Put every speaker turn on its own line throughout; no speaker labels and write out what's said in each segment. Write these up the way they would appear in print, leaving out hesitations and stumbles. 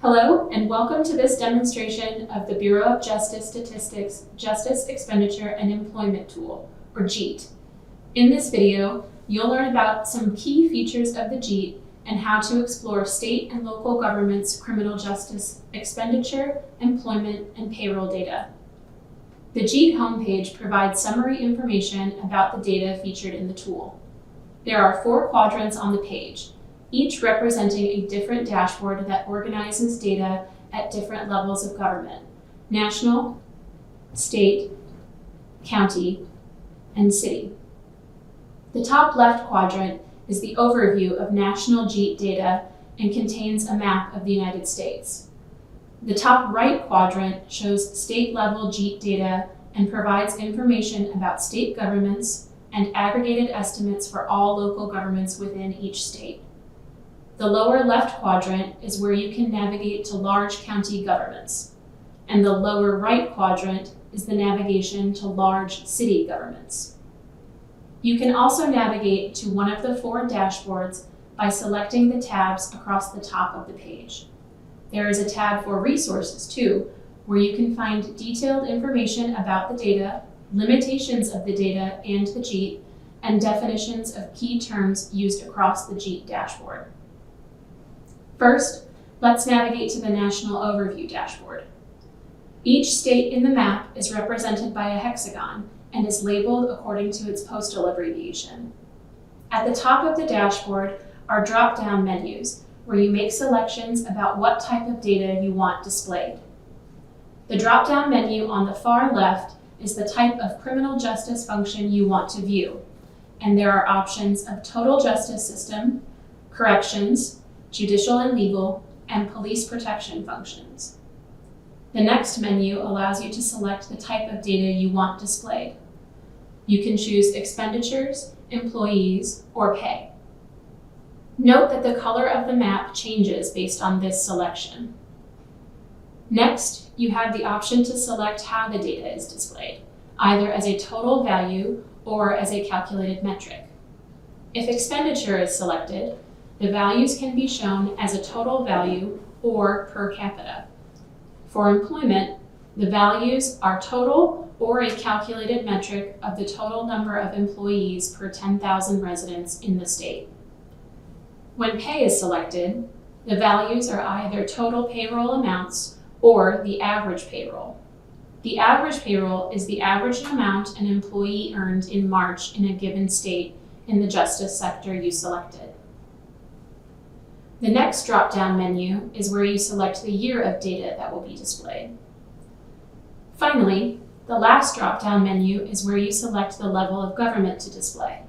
Hello, and welcome to this demonstration of the Bureau of Justice Statistics Justice Expenditure and Employment Tool, or JEET. In this video, you'll learn about some key features of the JEET and how to explore state and local governments' criminal justice expenditure, employment, and payroll data. The JEET homepage provides summary information about the data featured in the tool. There are 4 quadrants on the page, each representing a different dashboard that organizes data at different levels of government: national, state, county, and city. The top left quadrant is the overview of national JEET data and contains a map of the United States. The top right quadrant shows state-level JEET data and provides information about state governments and aggregated estimates for all local governments within each state. The lower left quadrant is where you can navigate to large county governments, and the lower right quadrant is the navigation to large city governments. You can also navigate to one of the 4 dashboards by selecting the tabs across the top of the page. There is a tab for resources too, where you can find detailed information about the data, limitations of the data and the JEET, and definitions of key terms used across the JEET dashboard. First, let's navigate to the National Overview dashboard. Each state in the map is represented by a hexagon and is labeled according to its postal abbreviation. At the top of the dashboard are drop-down menus where you make selections about what type of data you want displayed. The drop-down menu on the far left is the type of criminal justice function you want to view, and there are options of total justice system, corrections, judicial and legal, and police protection functions. The next menu allows you to select the type of data you want displayed. You can choose expenditures, employees, or pay. Note that the color of the map changes based on this selection. Next, you have the option to select how the data is displayed, either as a total value or as a calculated metric. If expenditure is selected, the values can be shown as a total value or per capita. For employment, the values are total or a calculated metric of the total number of employees per 10,000 residents in the state. When pay is selected, the values are either total payroll amounts or the average payroll. The average payroll is the average amount an employee earned in March in a given state in the justice sector you selected. The next drop-down menu is where you select the year of data that will be displayed. Finally, the last drop-down menu is where you select the level of government to display: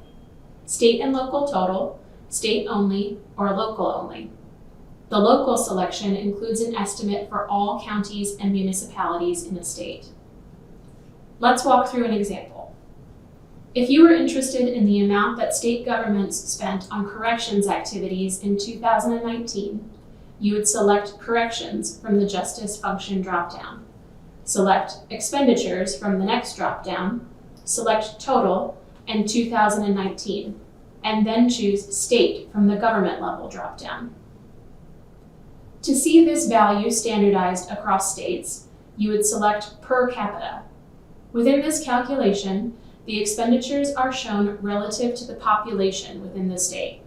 state and local total, state only, or local only. The local selection includes an estimate for all counties and municipalities in a state. Let's walk through an example. If you were interested in the amount that state governments spent on corrections activities in 2019, you would select corrections from the justice function dropdown. Select expenditures from the next dropdown, select total and 2019, and then choose state from the government level dropdown. To see this value standardized across states, you would select per capita. Within this calculation, the expenditures are shown relative to the population within the state.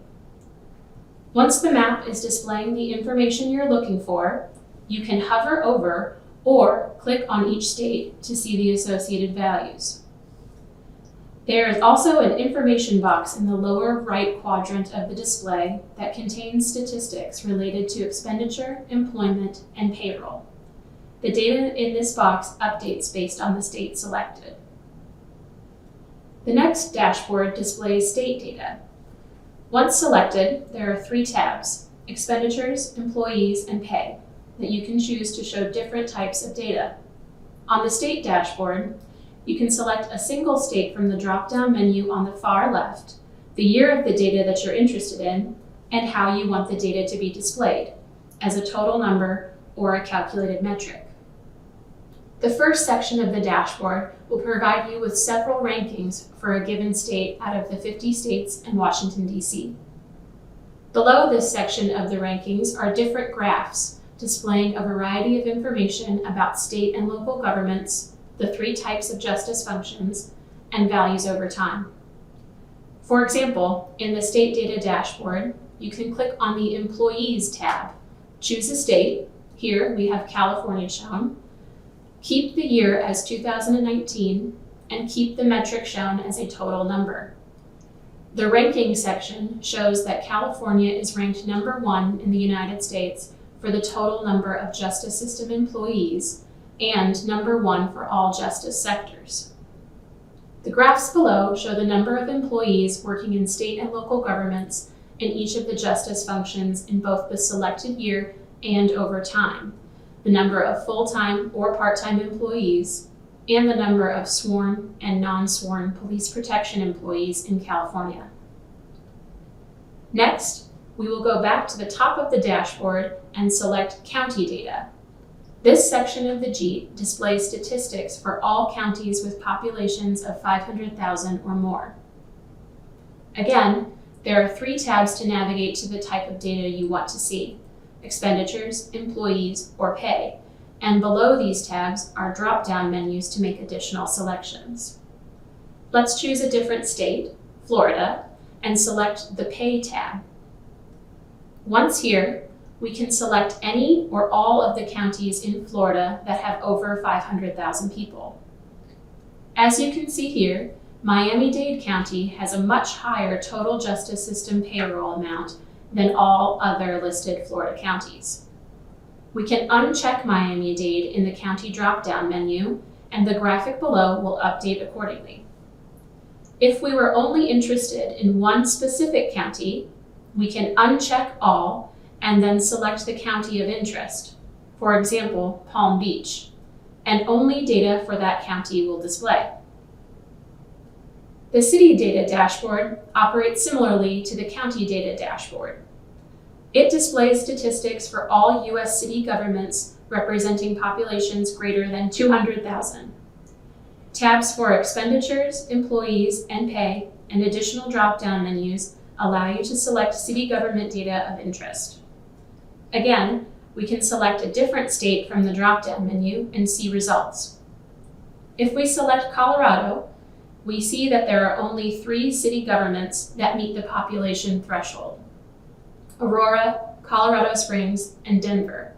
Once the map is displaying the information you're looking for, you can hover over or click on each state to see the associated values. There is also an information box in the lower right quadrant of the display that contains statistics related to expenditure, employment, and payroll. The data in this box updates based on the state selected. The next dashboard displays state data. Once selected, there are 3 tabs: expenditures, employees, and pay, that you can choose to show different types of data. On the state dashboard, you can select a single state from the drop-down menu on the far left, the year of the data that you're interested in, and how you want the data to be displayed, as a total number or a calculated metric. The first section of the dashboard will provide you with several rankings for a given state out of the 50 states and Washington, D.C. Below this section of the rankings are different graphs displaying a variety of information about state and local governments, the 3 types of justice functions, and values over time. For example, in the State Data Dashboard, you can click on the Employees tab, choose a state, here we have California shown, keep the year as 2019, and keep the metric shown as a total number. The ranking section shows that California is ranked number 1 in the United States for the total number of justice system employees and number 1 for all justice sectors. The graphs below show the number of employees working in state and local governments in each of the justice functions in both the selected year and over time, the number of full-time or part-time employees, and the number of sworn and non-sworn police protection employees in California. Next, we will go back to the top of the dashboard and select County Data. This section of the JEET displays statistics for all counties with populations of 500,000 or more. Again, there are 3 tabs to navigate to the type of data you want to see: expenditures, employees, or pay. And below these tabs are drop-down menus to make additional selections. Let's choose a different state, Florida, and select the Pay tab. Once here, we can select any or all of the counties in Florida that have over 500,000 people. As you can see here, Miami-Dade County has a much higher total justice system payroll amount than all other listed Florida counties. We can uncheck Miami-Dade in the county drop-down menu, and the graphic below will update accordingly. If we were only interested in one specific county, we can uncheck all and then select the county of interest, for example, Palm Beach, and only data for that county will display. The City Data Dashboard operates similarly to the County Data Dashboard. It displays statistics for all U.S. city governments representing populations greater than 200,000. Tabs for expenditures, employees, and pay, and additional drop-down menus allow you to select city government data of interest. Again, we can select a different state from the drop-down menu and see results. If we select Colorado, we see that there are only 3 city governments that meet the population threshold: Aurora, Colorado Springs, and Denver.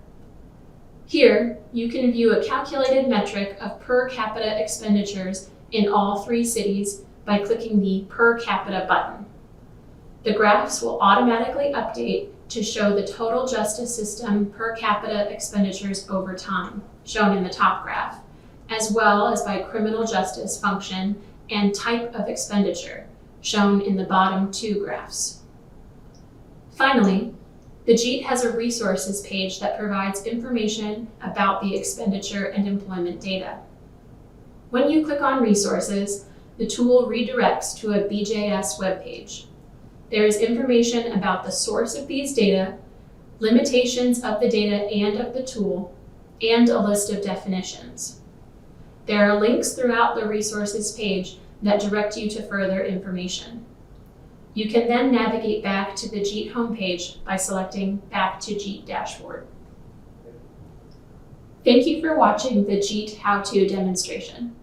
Here, you can view a calculated metric of per capita expenditures in all 3 cities by clicking the Per Capita button. The graphs will automatically update to show the total justice system per capita expenditures over time, shown in the top graph, as well as by criminal justice function and type of expenditure, shown in the bottom 2 graphs. Finally, the JEET has a resources page that provides information about the expenditure and employment data. When you click on resources, the tool redirects to a BJS webpage. There is information about the source of these data, limitations of the data and of the tool, and a list of definitions. There are links throughout the resources page that direct you to further information. You can then navigate back to the JEET homepage by selecting Back to JEET Dashboard. Thank you for watching the JEET how-to demonstration.